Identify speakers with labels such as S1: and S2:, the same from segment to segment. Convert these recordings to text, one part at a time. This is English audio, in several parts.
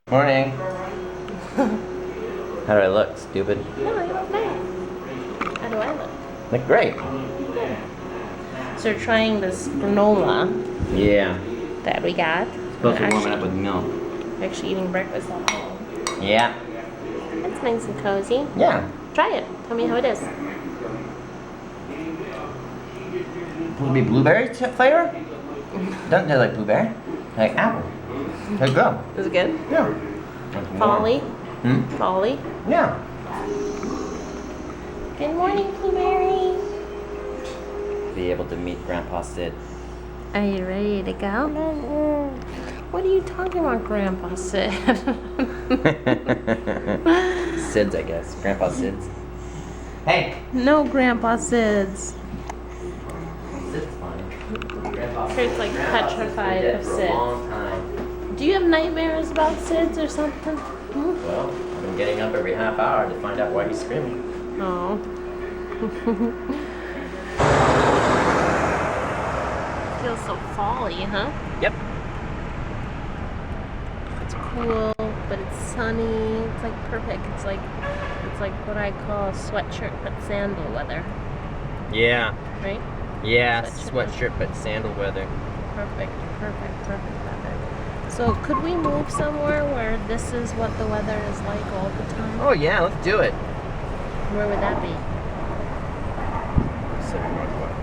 S1: Morning. How do I look? Stupid?
S2: No, you look nice. How do I look?
S1: Look great.
S2: Yeah. So we're trying this granola
S1: Yeah.
S2: that we got.
S1: Supposed to warm it up with milk.
S2: We're actually eating breakfast at home.
S1: Yeah.
S2: That's nice and cozy.
S1: Yeah.
S2: Try it. Tell me how it is.
S1: Will it be blueberry flavor? Doesn't taste like blueberry. Like apple. There you go.
S2: Is it good?
S1: Yeah.
S2: Folly?
S1: Hmm?
S2: Folly?
S1: Yeah.
S2: Good morning, Blueberry.
S1: Be able to meet Grandpa Sid.
S2: Are you ready to go? What are you talking about, Grandpa Sid?
S1: Sid's, I guess. Grandpa Sid's. Hey!
S2: No, Grandpa Sid's.
S1: Sid's fine. Grandpa
S2: Kurt's like petrified of
S1: for a
S2: Sid.
S1: long time.
S2: Do you have nightmares about Sid's or something?
S1: Well, I've been getting up every half hour to find out why he's screaming.
S2: Oh. Feels so folly, huh?
S1: Yep.
S2: It's cool, but it's sunny. It's like perfect. It's like what I call sweatshirt but sandal weather,
S1: Yeah.
S2: right?
S1: Yeah,
S2: Sweatshirt.
S1: sweatshirt but sandal weather.
S2: Perfect weather. So could we move somewhere where this is what the weather is like all the time?
S1: Oh yeah, let's do it.
S2: Where would that be?
S1: Pacific Northwest.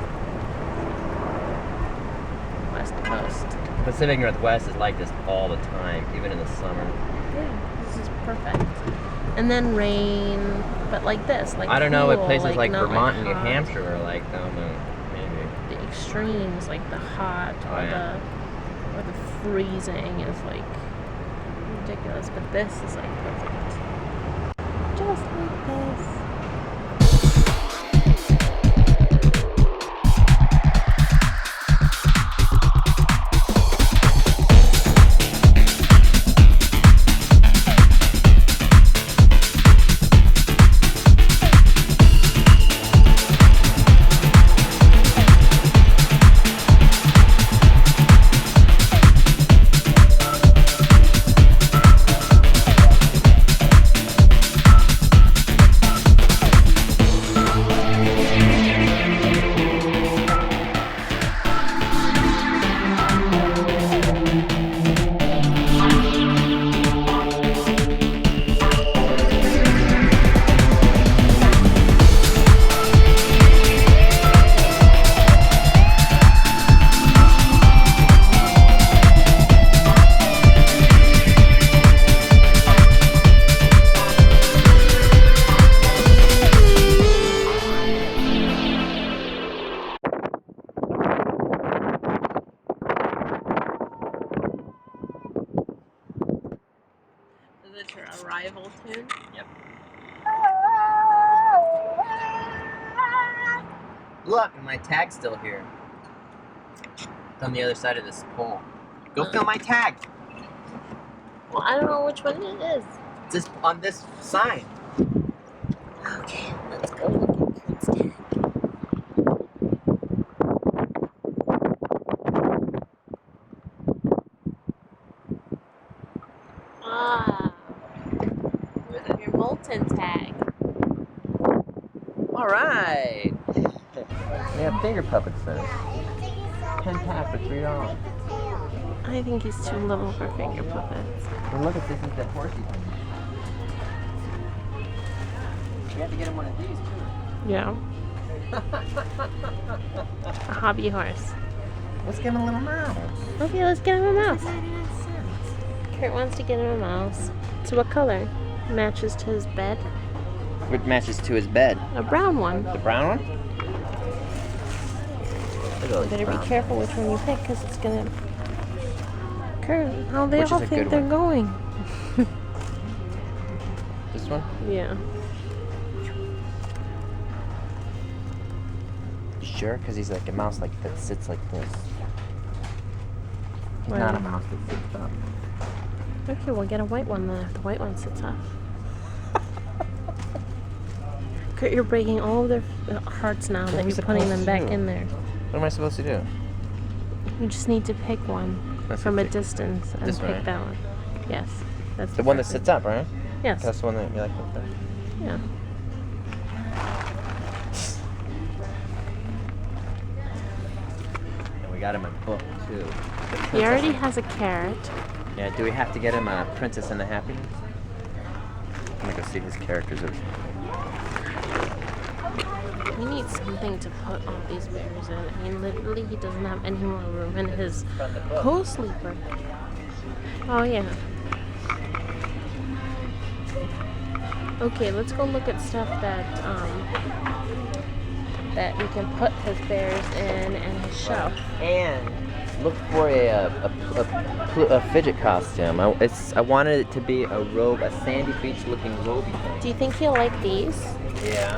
S2: West Coast.
S1: Pacific Northwest is like this all the time, even in the summer.
S2: Yeah, this is perfect. And then rain, but like this, like
S1: I don't know what
S2: cool,
S1: places like
S2: not
S1: Vermont and New
S2: hot.
S1: Hampshire are like, though, but maybe.
S2: The extremes, like the hot
S1: Oh, yeah.
S2: or the freezing is like ridiculous, but this is like perfect. Just like this. Is it your arrival tune?
S1: Yep. Look, my tag's still here. It's on the other side of this pole. Go fill my tag.
S2: Well, I don't know which one it is.
S1: It's just on this sign.
S2: Okay, let's go look at Kurt's tag. Ah, your molten tag.
S1: All right. We have finger puppets then. 10 pack for $3.
S2: I think he's too little for finger puppets.
S1: Well, look at this is the horsey thing. You have to get him one of these too.
S2: Yeah. A hobby horse.
S1: Let's give him a little mouse.
S2: Okay, let's get him a mouse. Kurt wants to get him a mouse. So what color? Matches to his bed?
S1: What matches to his bed?
S2: A brown one.
S1: The brown one?
S2: Better be careful which one you pick because it's gonna Kurt, how they
S1: Which
S2: all
S1: is a
S2: think
S1: good
S2: they're
S1: one.
S2: going.
S1: This one?
S2: Yeah.
S1: You sure? Because he's like a mouse like that sits like this. He's
S2: Why?
S1: not a mouse that sits up.
S2: Okay, we'll get a white one then if the white one sits up. Kurt, you're breaking all of their hearts now that you're putting them back in there.
S1: What am I supposed to do?
S2: You just need to pick one from a distance and
S1: This one,
S2: pick
S1: right?
S2: that one. Yes. That's
S1: The one that
S2: perfect.
S1: sits up, right?
S2: Yes.
S1: That's the one that you like.
S2: Yeah.
S1: And we got him a book too.
S2: He already has a carrot.
S1: Yeah. Do we have to get him a Princess and the Happiness? I'm gonna go see his characters.
S2: We need something to put all these bears in. I mean, literally, he doesn't have any more room in his co-sleeper. Oh, yeah. Okay, let's go look at stuff that that we can put his bears in and his shelf.
S1: And look for a fidget costume. I wanted it to be a robe, a Sandy Beach looking robe thing.
S2: Do you think he'll like these?
S1: Yeah.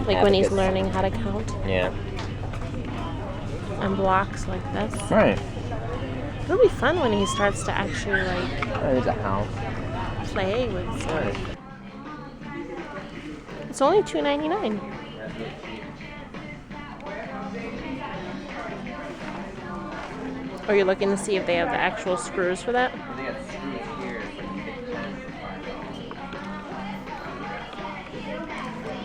S2: Like when he's learning how to count?
S1: Yeah.
S2: And blocks like this?
S1: Right.
S2: It'll be fun when he starts to actually like
S1: There's a house.
S2: play with stuff. It's only $2.99. Are you looking to see if they have the actual screws for that?
S1: They got screws here.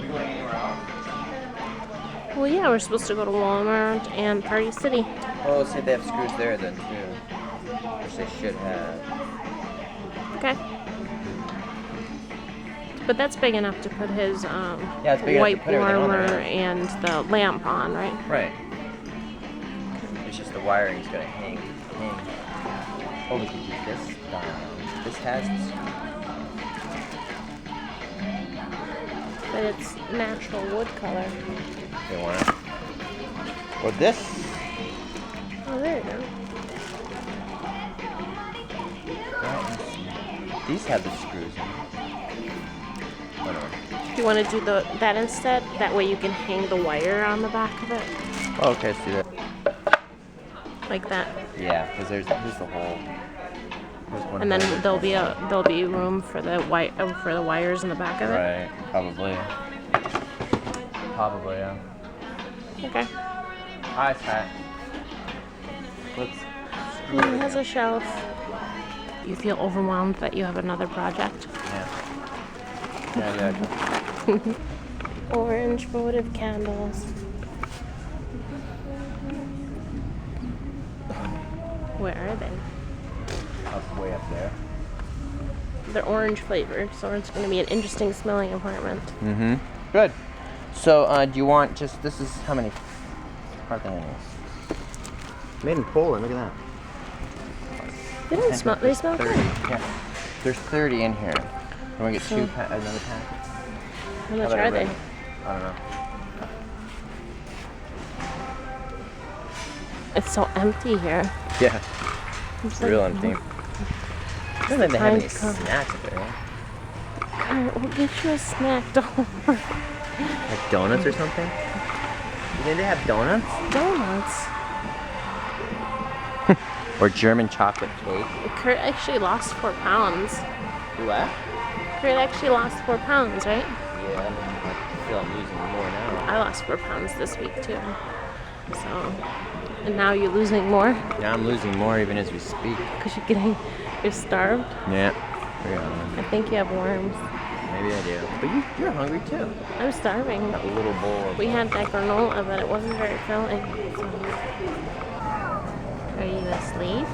S1: We going anywhere else?
S2: Well, yeah, we're supposed to go to Walmart and Party City.
S1: Oh, let's see if they have screws there then too. Which they should have.
S2: Okay. But that's big enough to put his
S1: it's big enough to
S2: white
S1: put everything on
S2: warmer
S1: there.
S2: and the lamp on, right?
S1: Right. It's just the wiring's gonna hang. Oh, we could use this style. This has the screws.
S2: But it's natural wood color.
S1: You want it? Or this?
S2: Oh, there you go.
S1: These have the screws in them.
S2: Do you want to do that instead? That way you can hang the wire on the back of it,
S1: Oh, okay, let's do that.
S2: like that.
S1: Yeah, because here's the hole. There's one
S2: And then
S1: hole.
S2: there'll be room for the wires in the back of it.
S1: Right, probably. Probably, yeah.
S2: Okay.
S1: Hi, Pat. Let's.
S2: He has a shelf. You feel overwhelmed that you have another project?
S1: Yeah. Yeah.
S2: Orange votive candles. Where are they?
S1: Up way up there.
S2: They're orange flavored, so it's going to be an interesting smelling apartment.
S1: Mm-hmm. Good. So, do you want just, this is how many part animals? Made in Poland, look at that.
S2: They don't smell, they smell
S1: 30.
S2: good.
S1: Yeah. There's 30 in here. You want to get another pack?
S2: How much are they?
S1: I don't know.
S2: It's so empty here.
S1: Yeah.
S2: It's
S1: Real
S2: like,
S1: empty. I don't think they have any
S2: Time to come.
S1: snacks there.
S2: Alright, we'll get you a snack, don't worry.
S1: Like donuts or something? You think they have donuts?
S2: Donuts.
S1: Or German chocolate cake?
S2: Kurt actually lost 4 pounds.
S1: What?
S2: Kurt actually lost 4 pounds, right?
S1: Yeah, I feel I'm losing more now.
S2: I lost 4 pounds this week too. So, and now you're losing more
S1: Now I'm losing more even as we speak.
S2: because you're starved.
S1: Yeah.
S2: I think you have worms.
S1: Maybe I do. But you're hungry too.
S2: I'm starving.
S1: That little bowl of...
S2: We had that granola, but it wasn't very filling. So. Are you asleep?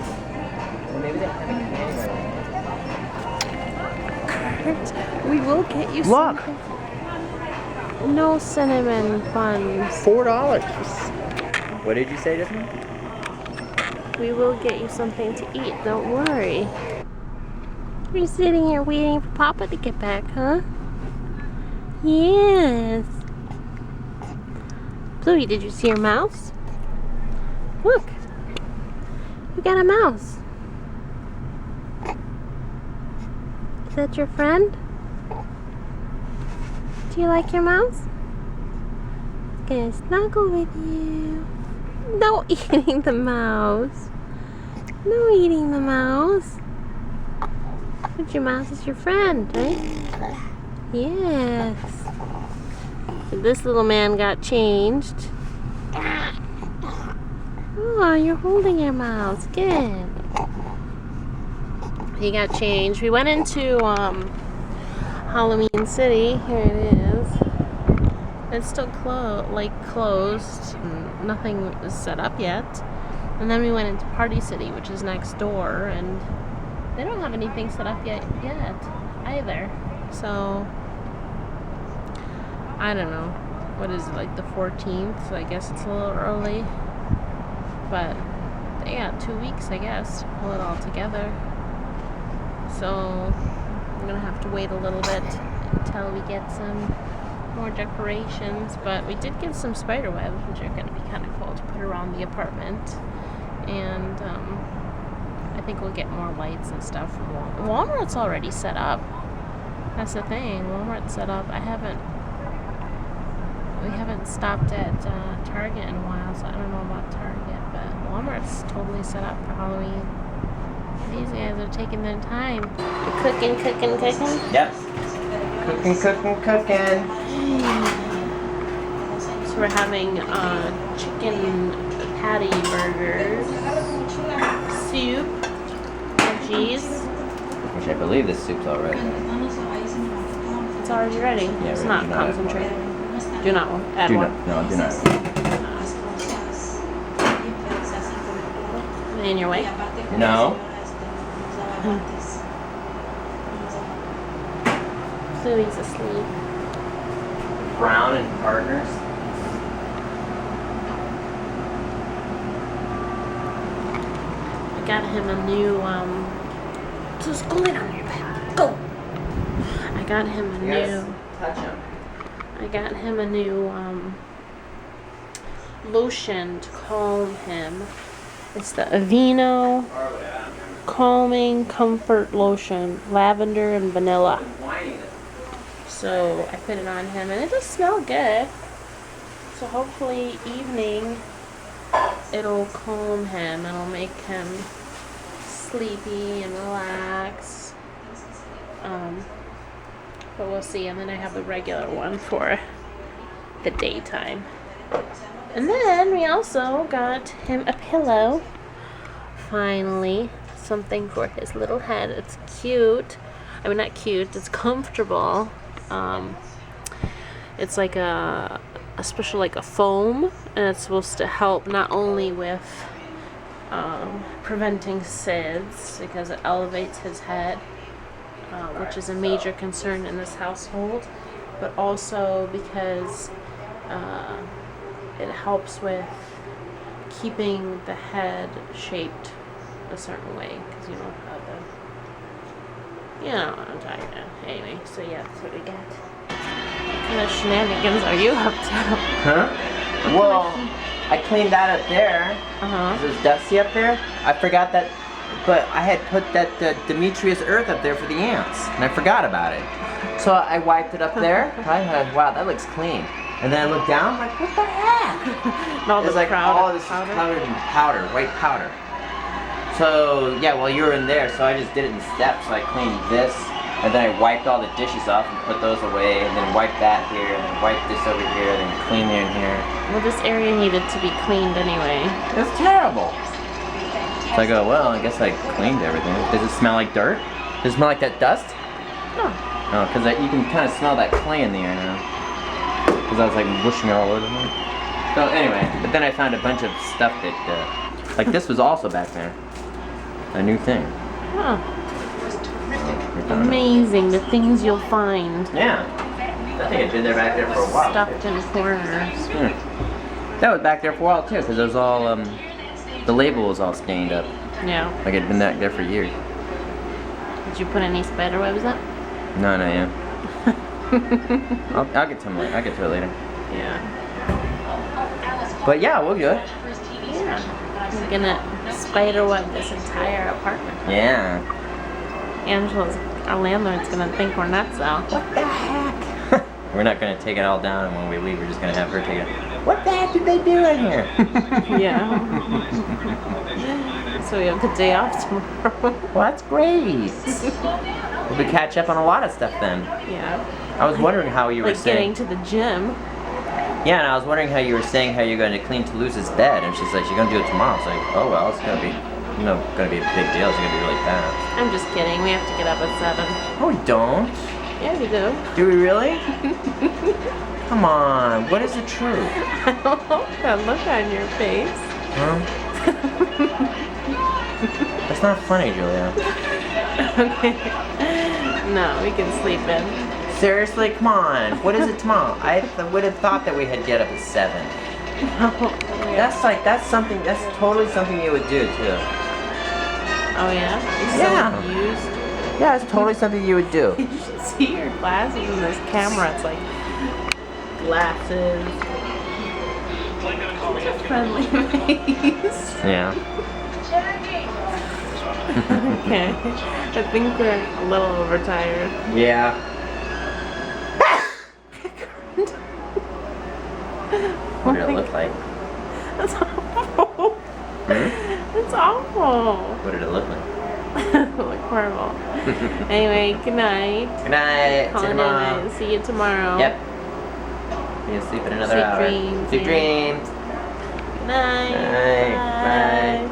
S1: Well, maybe they have a candy.
S2: Kurt, we will get you
S1: Look.
S2: something. No cinnamon buns.
S1: $4. What did you say just now?
S2: We will get you something to eat. Don't worry. You're sitting here waiting for Papa to get back, huh? Yes. Bluey, did you see your mouse? Look. You got a mouse. Is that your friend? Do you like your mouse? It's gonna snuggle with you. No eating the mouse. No eating the mouse. But your mouse is your friend, right? Yes. This little man got changed. Oh, you're holding your mouse. Good. He got changed. We went into Halloween City. Here it is. It's still closed. Nothing is set up yet. And then we went into Party City, which is next door, and they don't have anything set up yet either. So I don't know. What is it, like the 14th? So I guess it's a little early. But they got 2 weeks, I guess, to pull it all together. So I'm gonna have to wait a little bit until we get some more decorations. But we did get some spider webs, which are gonna be kind of cool to put around the apartment. And I think we'll get more lights and stuff from Walmart's already set up. That's the thing. Walmart's set up. We haven't stopped at Target in a while, so I don't know about Target, but Walmart's totally set up for Halloween. These guys are taking their time. Cooking.
S1: Yep. Cooking.
S2: So we're having chicken patty burgers, soup, veggies.
S1: Which I believe this soup's already.
S2: It's already ready.
S1: Yeah,
S2: it's not concentrated. Do not add
S1: Do
S2: one.
S1: not. No, do not.
S2: In your way?
S1: No.
S2: Bluey's asleep.
S1: Brown and Partners.
S2: I got him a new just go lay down on your back. Go. I got him a new.
S1: Touch him.
S2: I got him a new lotion to calm him. It's the Aveeno Calming Comfort Lotion, lavender and vanilla. So I put it on him, and it does smell good. So hopefully evening it'll calm him. It'll make him sleepy and relax. But we'll see. And then I have the regular one for the daytime. And then we also got him a pillow. Finally, something for his little head. It's cute. I mean, not cute. It's comfortable. It's like a special, like a foam, and it's supposed to help not only with preventing SIDS, because it elevates his head, which is a major concern in this household, but also because it helps with keeping the head shaped a certain way, because you know how what I'm talking about. Anyway, so yeah, that's what we got. What kind of shenanigans are you up to?
S1: Huh? Well, I cleaned that up there. It was dusty up there. I forgot that, but I had put that Demetrius earth up there for the ants, and I forgot about it. So I wiped it up there. I thought, wow, that looks clean. And then I looked down, I'm like, what the heck?
S2: All
S1: It's like all this is covered in powder, white powder. So yeah, well you were in there, so I just did it in steps. So I cleaned this, and then I wiped all the dishes off and put those away, and then wiped that here, and then wiped this over here, then clean there and here.
S2: Well, this area needed to be cleaned anyway.
S1: It's terrible. So I go, well, I guess I cleaned everything. Does it smell like dirt? Does it smell like that dust?
S2: No.
S1: No, because you can kind of smell that clay in the air now. Because I was like whooshing it all over me. So anyway, but then I found a bunch of stuff that, like this was also back there. A new thing.
S2: Huh. Amazing, the things you'll find.
S1: Yeah. I think it's been there back there for a while.
S2: Stuffed in corners.
S1: That was back there for a while too, because it was all, the label was all stained up.
S2: Yeah.
S1: Like it'd been back there for years.
S2: Did you put any spider webs up?
S1: No, not yet. I'll get to him later. I'll get to it later.
S2: Yeah.
S1: But yeah, we'll do it.
S2: Yeah. I'm gonna spider web this entire apartment.
S1: Yeah.
S2: Angela's, our landlord's gonna think we're nuts though.
S1: What the heck? We're not gonna take it all down, and when we leave, we're just gonna have her take it. What the heck did they do in here?
S2: Yeah. So we have the day off tomorrow.
S1: Well, that's great. We'll be catch up on a lot of stuff then.
S2: Yeah.
S1: I was wondering how you were
S2: Like
S1: saying.
S2: getting to the gym.
S1: Yeah, and I was wondering how you were saying how you're going to clean Toulouse's bed, and she's like, "You're going to do it tomorrow." It's like, "Oh well, it's gonna be, gonna be a big deal. It's gonna be really fast."
S2: I'm just kidding. We have to get up at 7.
S1: Oh, we don't.
S2: Yeah, we do.
S1: Do we really? Come on. What is the truth?
S2: I don't know that look on your face.
S1: Huh? That's not funny, Julia.
S2: Okay. No, we can sleep in.
S1: Seriously, come on. What is it tomorrow? I would have thought that we had get up at 7. That's something. That's totally something you would do too.
S2: Oh yeah?
S1: Yeah.
S2: So used.
S1: Yeah, it's totally something you would do.
S2: You should see your glasses in this camera. It's like glasses. Friendly face.
S1: Yeah.
S2: Okay. I think we're a little overtired.
S1: Yeah. What did it look like?
S2: That's awful.
S1: Hmm?
S2: That's awful.
S1: What did it look like?
S2: It looked horrible. Anyway, good night.
S1: Good night. See you
S2: Calling
S1: tomorrow.
S2: in. See you tomorrow.
S1: Yep. You'll sleep in another
S2: Sweet
S1: hour.
S2: dreams,
S1: Sweet
S2: yeah.
S1: dreams.
S2: Good night.
S1: Night. Bye.